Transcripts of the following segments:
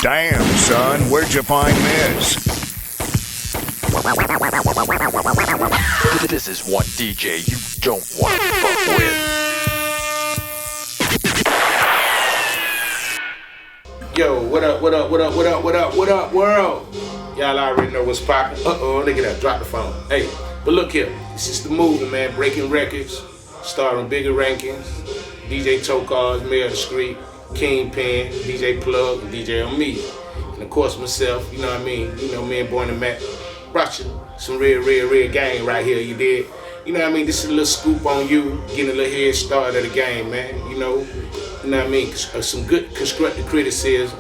Damn, son, where'd you find this? This is one DJ you don't want to fuck with. Yo, what up, world? Y'all already know what's poppin'. Uh-oh, look at that, drop the phone. Hey, but look here, this is the movement, man, breaking records, starting bigger rankings, DJ Tow Cars, Mayor of the Street, Kingpin, DJ Plug, and DJ on me. And of course myself, you know what I mean? You know, me and Boy and Matt, brought you some real gang right here, you did. You know what I mean? This is a little scoop on you, getting a little head start of the game, man. You know what I mean? Some good constructive criticism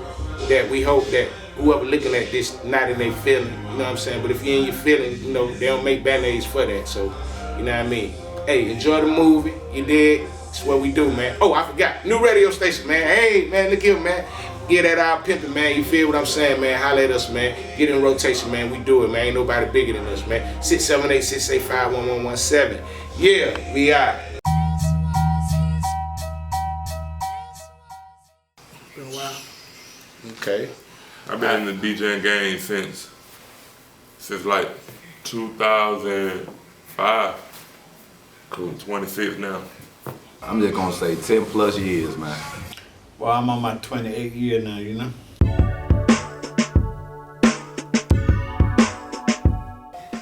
that we hope that whoever looking at this not in their feeling, you know what I'm saying? But if you're in your feeling, you know, they don't make band-aids for that, so, you know what I mean? Hey, enjoy the movie, you did. That's what we do, man. Oh, I forgot. New radio station, man. Hey, man, look here, man. Get that out pimping, man. You feel what I'm saying, man? Holla at us, man. Get in rotation, man. We do it, man. Ain't nobody bigger than us, man. 678-685-1117. Yeah, we out. Been a while. Okay. I've been in the DJing game since like 2005. Cool. 26 now. I'm just gonna say 10 plus years, man. Well, I'm on my 28th year now, you know?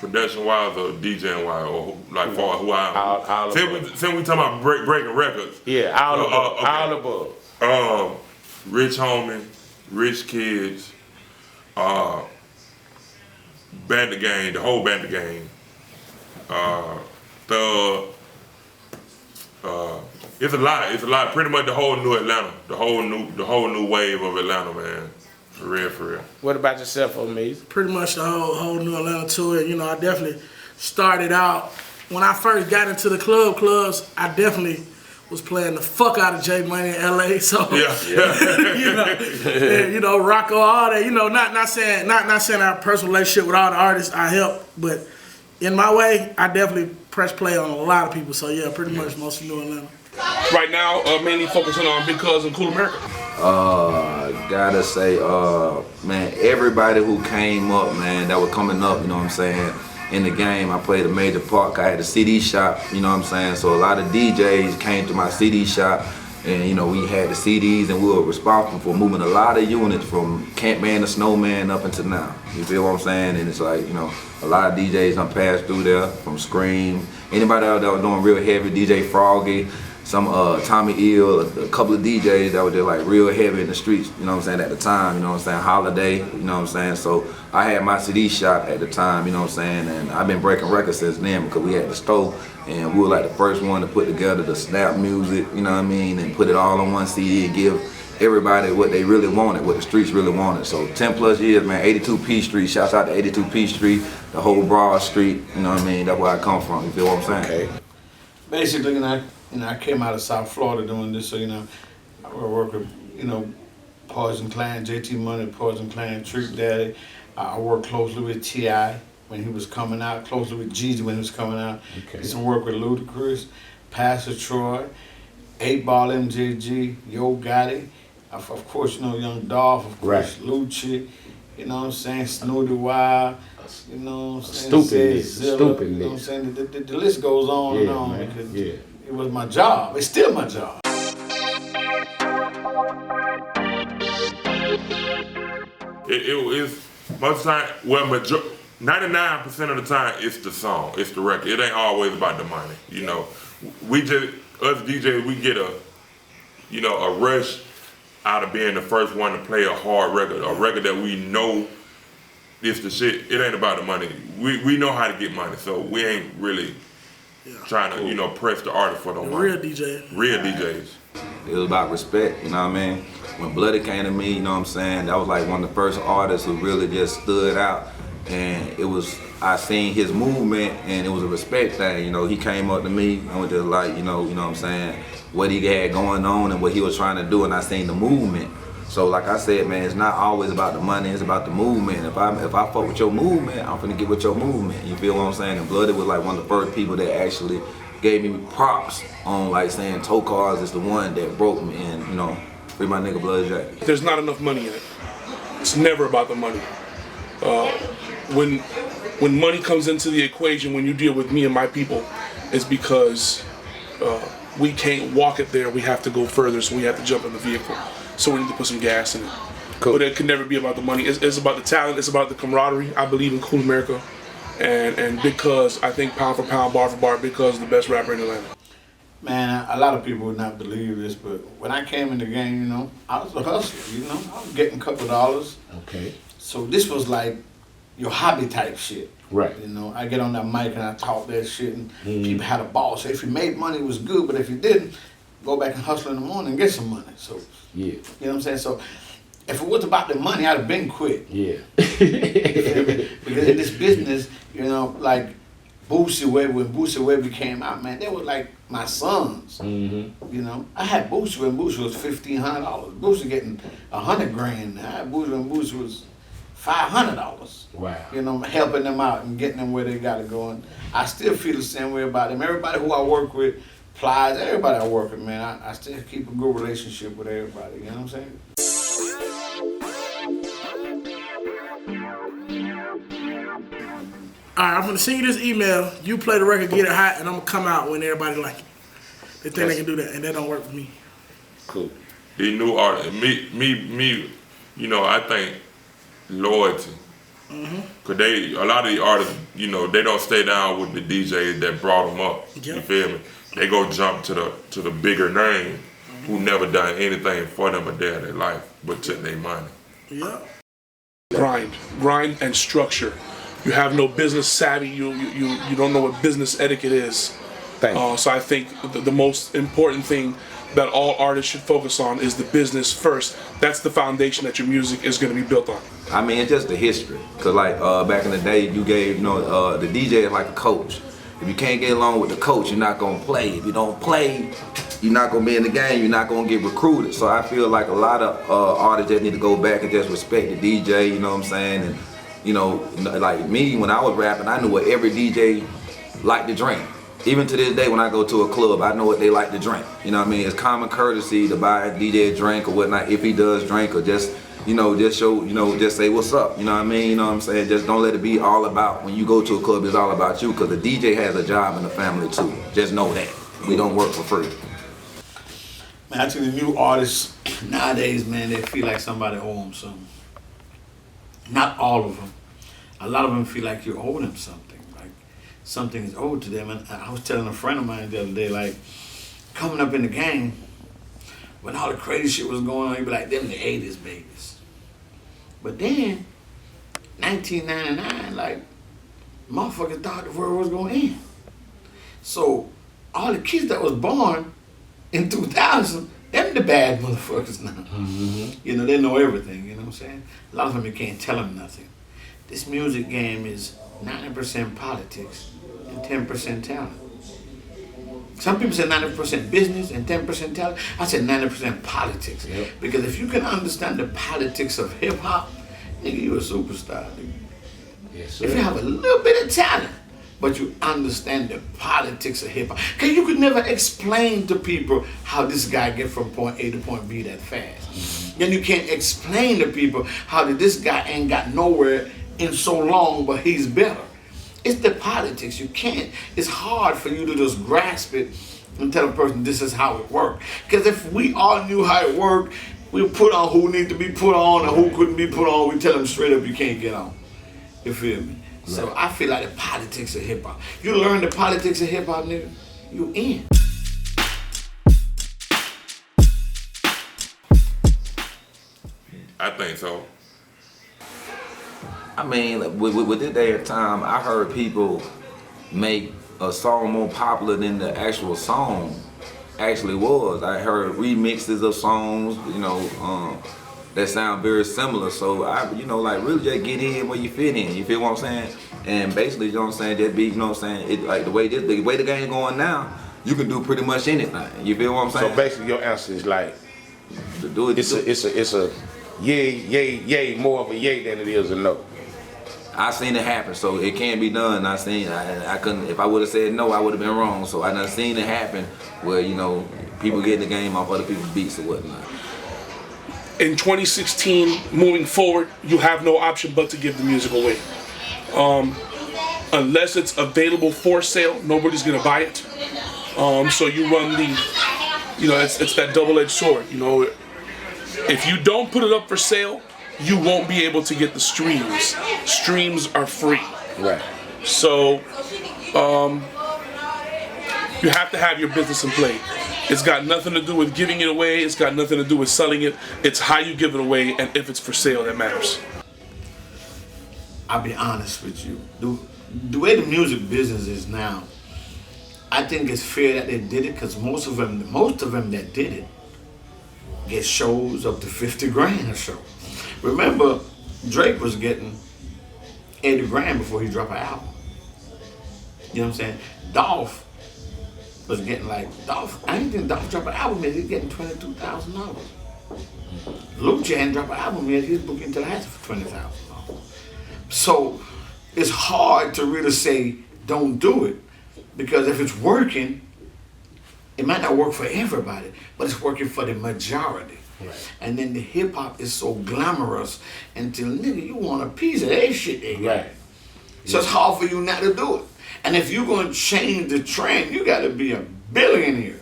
Production-wise or DJing-wise, or like for who I am. All Since we talking about breaking records. Yeah, all above. Rich Homie, Rich Kids, Bandit Gang, the whole Bandit Gang, it's a lot. Pretty much the whole new Atlanta, the whole new wave of Atlanta, man. For real. What about yourself, Omiz? Pretty much the whole new Atlanta tour. You know, I definitely started out, when I first got into the clubs, I definitely was playing the fuck out of J Money in LA. So Yeah. you know, Rocco, all that. You know, not saying I have a personal relationship with all the artists I help, but in my way, I definitely press play on a lot of people. So yeah, pretty much most of New Atlanta. Right now, mainly focusing on Big Cuz and Cool America. Gotta say, man, everybody who came up, man, that was coming up, you know what I'm saying, in the game, I played a major part. I had a CD shop, you know what I'm saying, so a lot of DJs came to my CD shop, and you know, we had the CDs, and we were responsible for moving a lot of units from Campman to Snowman up until now. You feel what I'm saying? And it's like, you know, a lot of DJs done passed through there, from Scream, anybody else that was doing real heavy, DJ Froggy, some Tommy Ill, a couple of DJs that were just like real heavy in the streets, you know what I'm saying, at the time, you know what I'm saying, Holiday, you know what I'm saying, so I had my CD shop at the time, you know what I'm saying, and I've been breaking records since then because we had the store, and we were like the first one to put together the snap music, you know what I mean, and put it all on one CD and give everybody what they really wanted, what the streets really wanted. So 10 plus years, man, 82 P Street, shouts out to 82 P Street, the whole Broad Street, you know what I mean, that's where I come from, you feel what I'm saying? Okay. Basically, I came out of South Florida doing this, so, you know, I work with, you know, Poison Clan, JT Money, Poison Clan, Trick Daddy. I worked closely with T.I. when he was coming out, closely with Jeezy when he was coming out. Okay. Did some work with Ludacris, Pastor Troy, 8-Ball MJG, Yo Gotti, of course, you know, Young Dolph, of course, Right. Lucci, you know what I'm saying, Snooty Wild, you know what I'm saying, Stupid Zilla, list. you know what I'm saying, the list goes on and on. man. Because Yeah. it was my job. It's still my job. It is most time. Well, 99% of the time, it's the song, it's the record. It ain't always about the money. You know, we just us DJs, we get a rush out of being the first one to play a hard record, a record that we know is the shit. It ain't about the money. We know how to get money, so we ain't really trying to, you know, press the artist for the money. Real DJ. Real DJs. It was about respect, you know what I mean? When Bloody came to me, you know what I'm saying, that was like one of the first artists who really just stood out. And it was, I seen his movement and it was a respect thing, you know. He came up to me and was just like, you know what I'm saying, what he had going on and what he was trying to do, and I seen the movement. So like I said, man, it's not always about the money, it's about the movement. If I fuck with your movement, I'm finna get with your movement. You feel what I'm saying? And Bloody was like one of the first people that actually gave me props on like saying Tow Cars is the one that broke me, and you know, free my nigga Bloody Jack. There's not enough money in it. It's never about the money. When money comes into the equation, when you deal with me and my people, it's because we can't walk it there. We have to go further, so we have to jump in the vehicle. So we need to put some gas in it. Cool. But it can never be about the money. It's about the talent. It's about the camaraderie. I believe in Cool America, and because I think pound for pound, bar for bar, because is the best rapper in Atlanta. Man, a lot of people would not believe this, but when I came in the game, you know, I was a hustler, you know. I was getting a couple of dollars. Okay. So this was like your hobby type shit. Right. You know, I get on that mic and I talk that shit, and people had a ball. So if you made money, it was good, but if you didn't, go back and hustle in the morning and get some money. So, Yeah. you know what I'm saying? So if it was about the money, I'd have been quit. Yeah. Because in this business, you know, like Boosie Webb, when Boosie Webb came out, man, they were like my sons. Mm-hmm. You know, I had Boosie when Boosie was $1,500. Boosie getting $100,000. I had Boosie when Boosie was $500. Wow. You know, helping them out and getting them where they got it going. I still feel the same way about them. Everybody who I work with, Plies, everybody I work with, man, I still keep a good relationship with everybody. You know what I'm saying? All right, I'm gonna send you this email. You play the record, get it hot, and I'm gonna come out when everybody like it. They think they can do that, and that don't work for me. Cool. These new artists, me, you know, I think loyalty. Cause a lot of the artists, you know, they don't stay down with the DJs that brought them up. Yep. You feel me? They go jump to the bigger name who never done anything for them a day of their life but took their money. Yeah. Grind and structure. You have no business savvy. You don't know what business etiquette is. So I think the most important thing that all artists should focus on is the business first. That's the foundation that your music is going to be built on. I mean, it's just the history. Cause like back in the day, you gave, you know, the DJ is like a coach. If you can't get along with the coach, you're not gonna play. If you don't play, you're not gonna be in the game. You're not gonna get recruited. So I feel like a lot of artists just need to go back and just respect the DJ. You know what I'm saying? And you know, like me, when I was rapping, I knew what every DJ liked to drink. Even to this day, when I go to a club, I know what they like to drink. You know what I mean? It's common courtesy to buy a DJ a drink or whatnot if he does drink, or just, you know, just show, you know, just say what's up. You know what I mean? You know what I'm saying? Just don't let it be all about, when you go to a club, it's all about you, because the DJ has a job in the family too. Just know that. We don't work for free. Man, I think the new artists nowadays, man, they feel like somebody owe them something. Not all of them. A lot of them feel like you owe them something. Like something is owed to them. And I was telling a friend of mine the other day, like, coming up in the game, when all the crazy shit was going on, you'd be like, them the 80s babies. But then, 1999, like, motherfuckers thought the world was going to end. So, all the kids that was born in 2000, them the bad motherfuckers now. You know, they know everything, you know what I'm saying? A lot of them, you can't tell them nothing. This music game is 90% politics and 10% talent. Some people say 90% business and 10% talent. I said 90% politics. Yep. Because if you can understand the politics of hip hop, nigga, you a superstar, nigga. Yes, sir. If you have a little bit of talent, but you understand the politics of hip hop. Because you could never explain to people how this guy get from point A to point B that fast. Then you can't explain to people how did this guy ain't got nowhere in so long, but he's better. It's the politics. You can't. It's hard for you to just grasp it and tell a person this is how it works. Because if we all knew how it worked, we put on who need to be put on and who couldn't be put on. We tell them straight up you can't get on. You feel me? Right. So I feel like the politics of hip hop. You learn the politics of hip hop, nigga, you in. I think so. I mean, with this day and time, I heard people make a song more popular than the actual song actually was. I heard remixes of songs, you know, that sound very similar. So I, you know, like really just get in where you fit in. You feel what I'm saying? And basically, you know what I'm saying, just be, you know what I'm saying, it, like the way the game going now, you can do pretty much anything. You feel what I'm saying? So basically, your answer is like, do it. It's a yay, more of a yay than it is a no. I seen it happen, so it can be done. I couldn't. If I would have said no, I would have been wrong. So I done seen it happen, where you know people get the game off other people's beats or whatnot. in 2016, moving forward, you have no option but to give the music away. Unless it's available for sale, nobody's gonna buy it. So you run the, it's that double-edged sword. If you don't put it up for sale, you won't be able to get the streams. Streams are free. Right. So you have to have your business in play. It's got nothing to do with giving it away. It's got nothing to do with selling it. It's how you give it away and if it's for sale that matters. I'll be honest with you. The way the music business is now, I think it's fair that they did it because most of them that did it get shows up to 50 grand a show. Remember, Drake was getting 80 grand before he dropped an album. You know what I'm saying? Dolph was getting I didn't think Dolph dropped an album yet, he's getting $22,000. Luke hadn't dropped an album yet, he's booking Tallahassee for $20,000. So it's hard to really say don't do it, because if it's working, it might not work for everybody, but it's working for the majority. Right. And then the hip hop is so glamorous until nigga, you want a piece of that shit they got. Right. So it's hard for you not to do it. And if you're gonna change the trend, you gotta be a billionaire.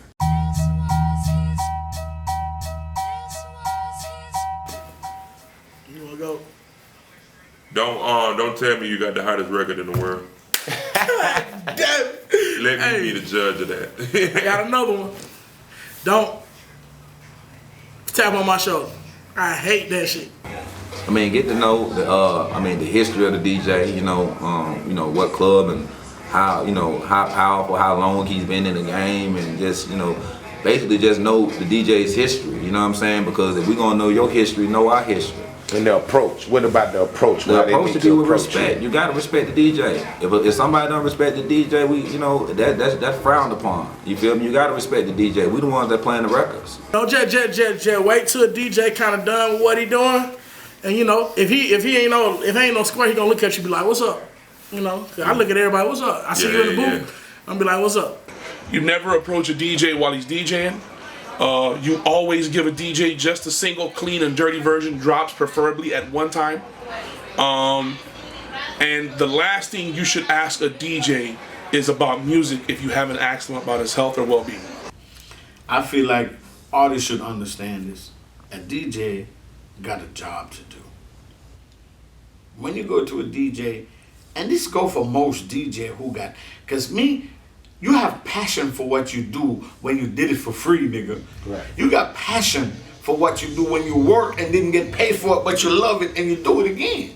You wanna go? Don't tell me you got the hottest record in the world. Let me be the judge of that. I got another one. Don't tap on my shoulder. I hate that shit. I mean, get to know the history of the DJ. What club and how how powerful, how long he's been in the game, and just basically just know the DJ's history. You know what I'm saying? Because if we're gonna know your history, know our history. And the approach. What about the approach? The approach to be with respect. You gotta respect the DJ. If somebody don't respect the DJ, that's frowned upon. You feel me? You gotta respect the DJ. We the ones that playing the records. Don't just wait till a DJ kind of done with what he doing, and if he ain't no square, he gonna look at you and be like, "What's up?" I look at everybody, "What's up?" I see you in the booth, I'm be like, "What's up?" You never approach a DJ while he's DJing. You always give a DJ just a single clean and dirty version, drops preferably at one time. And the last thing you should ask a DJ is about music if you haven't asked him about his health or well-being. I feel like artists should understand this. A DJ got a job to do. When you go to a DJ, and this go for most DJ who got, because you have passion for what you do when you did it for free, nigga. Right. You got passion for what you do when you work and didn't get paid for it, but you love it and you do it again.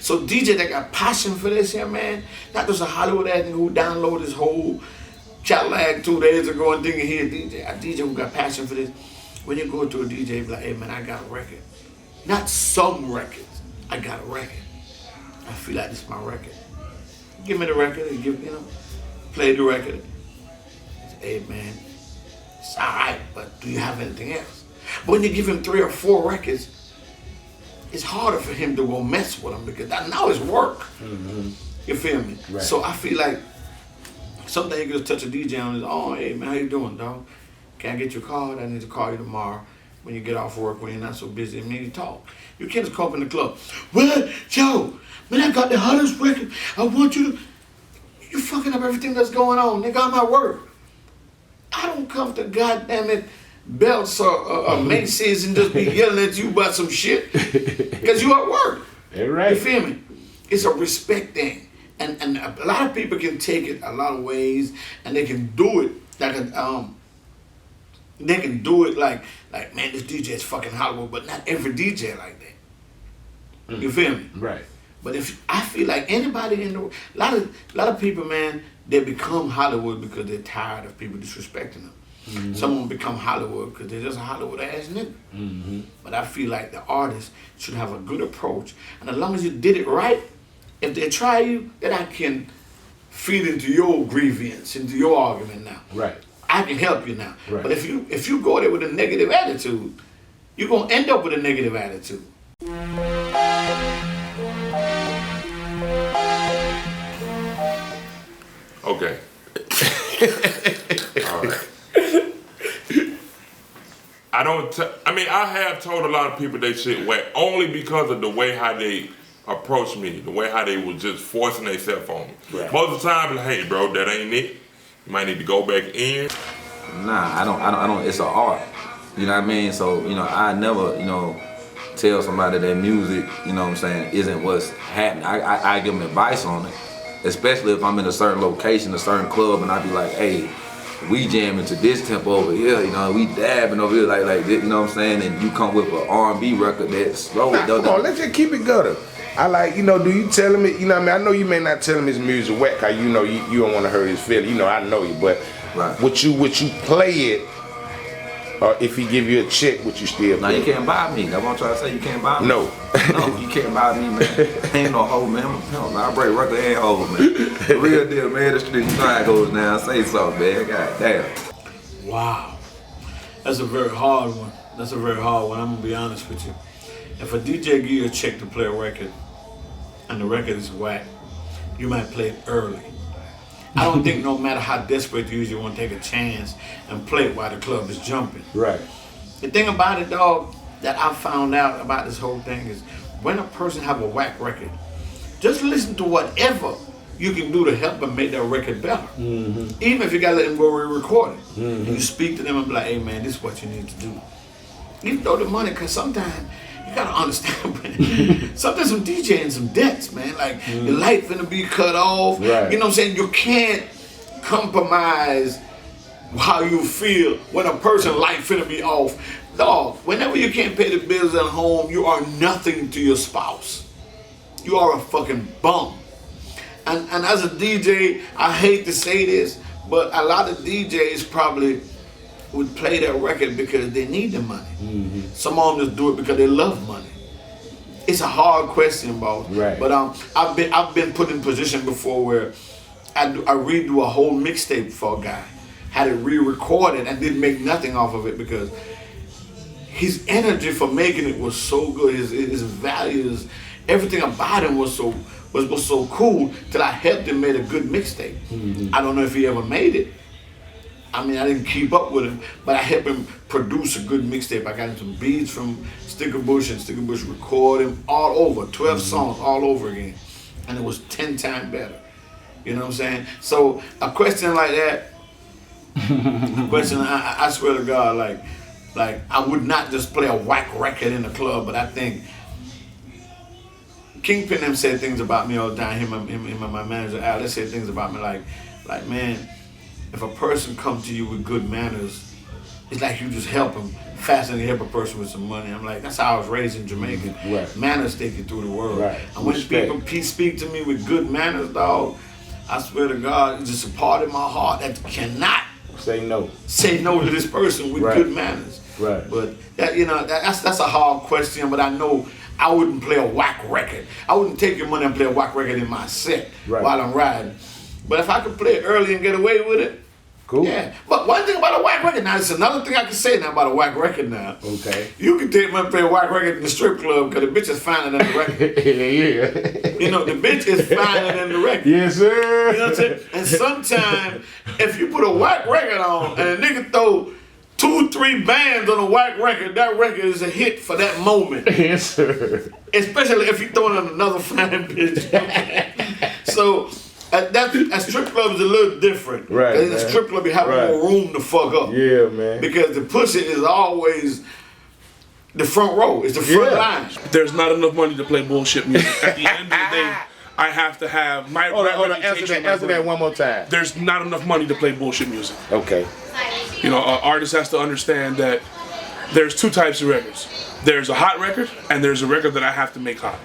So DJ that got passion for this here, man, not just a Hollywood ass nigga who downloaded his whole Cadillac 2 days ago and thinking he a DJ who got passion for this. When you go to a DJ, be like, "Hey man, I got a record." Not some records. I got a record. I feel like this is my record. Give me the record and play the record. Hey man, it's alright, but do you have anything else? But when you give him 3 or 4 records, it's harder for him to go mess with them because now it's work. Mm-hmm. You feel me? Right. So I feel like sometimes you just touch a DJ on his, "Oh, hey man, how you doing, dog? Can I get your card? I need to call you tomorrow when you get off work, when you're not so busy, and maybe talk." You can't just come up in the club. "Well, yo, man, I got the hottest record. I want you to..." You fucking up everything that's going on. Nigga, I'm at work. I don't come to goddamn it Belts or Macy's and just be yelling at you about some shit. Because you at work. Right. You feel me? It's a respect thing. And a lot of people can take it a lot of ways and they can do it like man, this DJ is fucking Hollywood, but not every DJ like that. You feel me? Right. But I feel like anybody in the world, a lot of people, man, they become Hollywood because they're tired of people disrespecting them. Mm-hmm. Some of them become Hollywood because they're just a Hollywood ass nigga. Mm-hmm. But I feel like the artist should have a good approach, and as long as you did it right, if they try you, then I can feed into your grievance, into your argument now. Right. I can help you now. Right. But if you go there with a negative attitude, you're gonna end up with a negative attitude. Okay. All right. I I don't. I mean, I have told a lot of people they shit whack only because of the way how they approach me, the way how they was just forcing themselves on me. Right. Most of the time, like, hey, bro, that ain't it. You might need to go back in. Nah, I don't. It's an art. You know what I mean? So I never tell somebody that music, what I'm saying, isn't what's happening. I give them advice on it, especially if I'm in a certain location, a certain club, and I be like, hey, we jamming to this tempo over here, we dabbing over here like this, what I'm saying, and you come with an R&B record that's slow. Come on, let's just keep it gutter. I like, do you tell him, I know you may not tell him his music wet, cause you don't want to hurt his feelings, I know you, but right. would you play it, or if he give you a check, would you still play it? No, you it? can't buy me. That's what I'm trying to say, you can't buy me. No. No, you can't buy me, man. Ain't no hoe, man. I break record and hoe, man. The real deal, man, the street, how it goes now. Say something, man. God damn. Wow. That's a very hard one. I'm gonna be honest with you. If a DJ give you a check to play a record, and the record is whack, you might play it early. I don't think no matter how desperate you usually want to take a chance and play it while the club is jumping. Right. The thing about it, dog, that I found out about this whole thing is when a person have a whack record, just listen to whatever you can do to help them make that record better. Mm-hmm. Even if you gotta let them go re-record it. Mm-hmm. You speak to them and be like, hey man, this is what you need to do. Even though the money, cause sometimes you gotta understand, man. Sometimes some DJ in some debts, man. Like your light finna be cut off. Right. You know what I'm saying? You can't compromise how you feel when a person's life finna be off. Dog, whenever you can't pay the bills at home, you are nothing to your spouse. You are a fucking bum. And as a DJ, I hate to say this, but a lot of DJs probably would play that record because they need the money. Mm-hmm. Some of them just do it because they love money. It's a hard question, boss. Right. But I've been put in position before where I redo a whole mixtape for a guy, had it re-recorded and didn't make nothing off of it because his energy for making it was so good. His values, everything about him was so cool till I helped him make a good mixtape. Mm-hmm. I don't know if he ever made it. I mean, I didn't keep up with him, but I helped him produce a good mixtape. I got him some beats from Sticker Bush, and Sticker Bush recorded him all over, 12 songs all over again. And it was 10 times better. You know what I'm saying? So a question like that, I swear to God, like I would not just play a whack record in the club, but I think Kingpin them said things about me all the time. Him and my manager Al, they said things about me like man, if a person comes to you with good manners, it's like you just help them faster than you help a person with some money. I'm like, that's how I was raised in Jamaica. Right. Manners take you through the world. Right. And when people speak to me with good manners, dog, I swear to God, it's just a part of my heart that cannot say no to this person with good manners. Right. But that that's a hard question, but I know I wouldn't play a whack record. I wouldn't take your money and play a whack record in my set while I'm riding. But if I could play it early and get away with it, cool. Yeah. But one thing about a whack record now, it's another thing I can say now about a whack record now. Okay. You can take money and play a whack record in the strip club because the bitch is finer than the record. Yeah. The bitch is finer than the record. Yes, sir. You know what I'm saying? And sometimes if you put a whack record on and a nigga throw 2-3 bands on a whack record, that record is a hit for that moment. Yes, sir. Especially if you throw in another fine bitch. So that strip club is a little different. Right. In the strip club you have more room to fuck up. Yeah, man. Because the pussy is always the front row. It's the front line. There's not enough money to play bullshit music. At the end of the day, I have to have my Hold on. Answer that one more time. There's not enough money to play bullshit music. Okay. An artist has to understand that there's two types of records. There's a hot record, and there's a record that I have to make hot.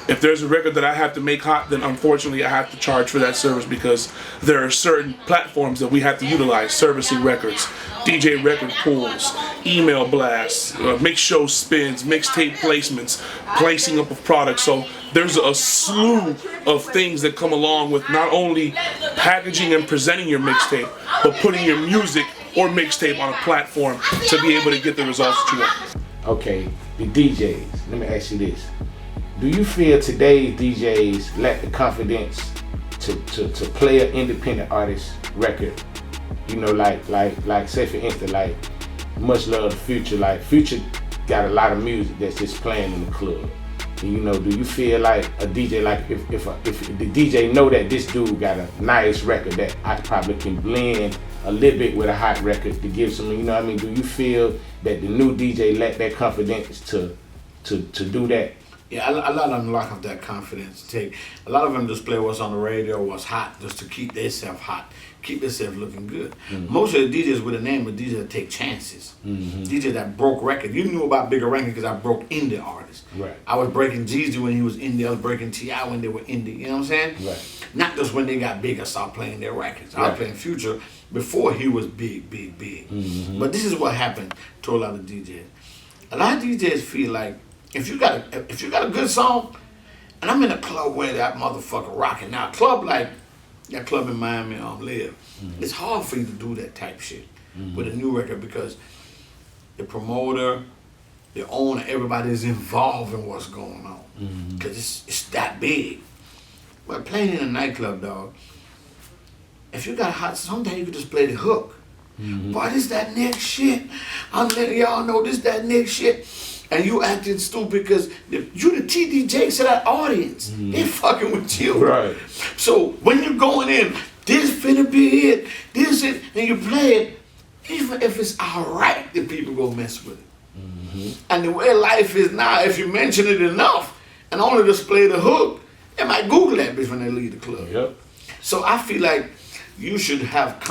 If there's a record that I have to make hot, then unfortunately I have to charge for that service because there are certain platforms that we have to utilize, servicing records, DJ record pools, email blasts, mix show spins, mixtape placements, placing up of products. So there's a slew of things that come along with not only packaging and presenting your mixtape, but putting your music or mixtape on a platform to be able to get the results that you want. Okay, the DJs, let me ask you this. Do you feel today's DJs lack the confidence to play an independent artist record? Like say for instance, like much love to Future. Like Future got a lot of music that's just playing in the club. And, you know, do you feel like a DJ, like if the DJ know that this dude got a nice record that I probably can blend a little bit with a hot record to give some, you know what I mean? Do you feel that the new DJ lack that confidence to do that? Yeah, a lot of them lack of that confidence. A lot of them just play what's on the radio, what's hot, just to keep themselves hot, keep themselves looking good. Mm-hmm. Most of the DJs with a name are DJs that take chances. Mm-hmm. DJs that broke records. You knew about Bigger Ranking because I broke indie artists. Right. I was breaking Jeezy when he was indie. I was breaking T.I. when they were indie. You know what I'm saying? Right. Not just when they got big and started playing their records. I Right. was playing Future before he was big. Mm-hmm. But this is what happened to a lot of DJs. A lot of DJs feel like if you got a good song, and I'm in a club where that motherfucker rocking now, club like that club in Miami, Live. Mm-hmm. It's hard for you to do that type shit with a new record because the promoter, the owner, everybody is involved in what's going on because it's that big. But playing in a nightclub, dog, if you got a hot, sometimes you can just play the hook. Boy, this that next shit. I'm letting y'all know this that next shit. And you acting stupid because you the TDJs to that audience. They fucking with you. Right. So when you're going in, this finna be it, this it, and you play it, even if it's alright, the people go mess with it. And the way life is now, if you mention it enough and only just play the hook, they might Google that bitch when they leave the club. Yep. So I feel like you should have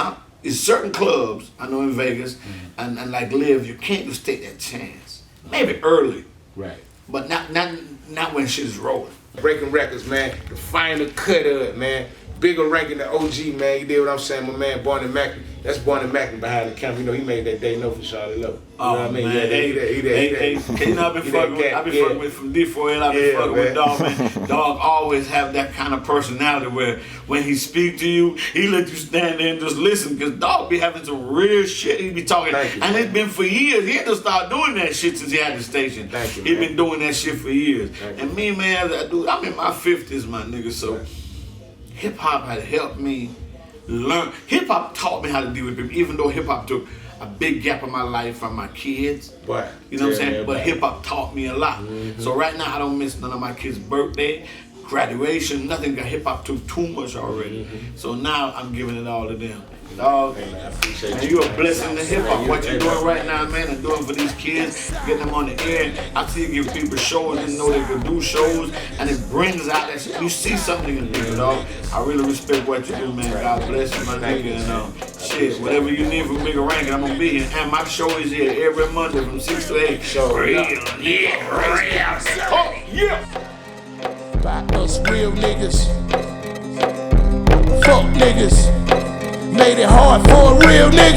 in certain clubs, I know in Vegas, and like Live, you can't just take that chance. Maybe early, Right. but not when shit's rolling. Breaking records, man. The final cut of it, man. Bigger ranking the OG, man. You did what I'm saying, my man, Barney Mackin. That's Barney Mackin behind the camera. You know, he made that Day No for Charlotte Lowe. You know what I mean? Man. Yeah, You know, I've been fucking with from D4l. I've been fucking with Dog, man. Dog always have that kind of personality where when he speak to you, he let you stand there and just listen. Because Dog be having some real shit he be talking. Thank you, and man. it's been for years. He had to start doing that shit since he had the station. Thank you, He man. been doing that shit for years. Thank And me, man, I'm in my 50s, my nigga. So hip hop had helped me learn. Hip hop taught me how to deal with people, even though hip hop took a big gap in my life from my kids. Right. You know what I'm saying? Yeah, But right. hip hop taught me a lot. So right now I don't miss none of my kids' birthday, graduation, nothing. Hip hop took too much already. So now I'm giving it all to them. Dog, Hey, man, I appreciate and you. you a blessing to hip hop. What you're Hey, doing right now, man, and doing for these kids, getting them on the air. I see you give people shows, didn't know they could do shows, and it brings out that shit. You see something in people, dog. I really respect what you do, man. God bless you, my nigga. And shit, whatever you need from Bigger Ranking, I'm gonna be here. And my show is here every Monday from 6 to 8. Real, yeah. Oh, yeah. By us real niggas. Fuck niggas. Made it hard for a real nigga.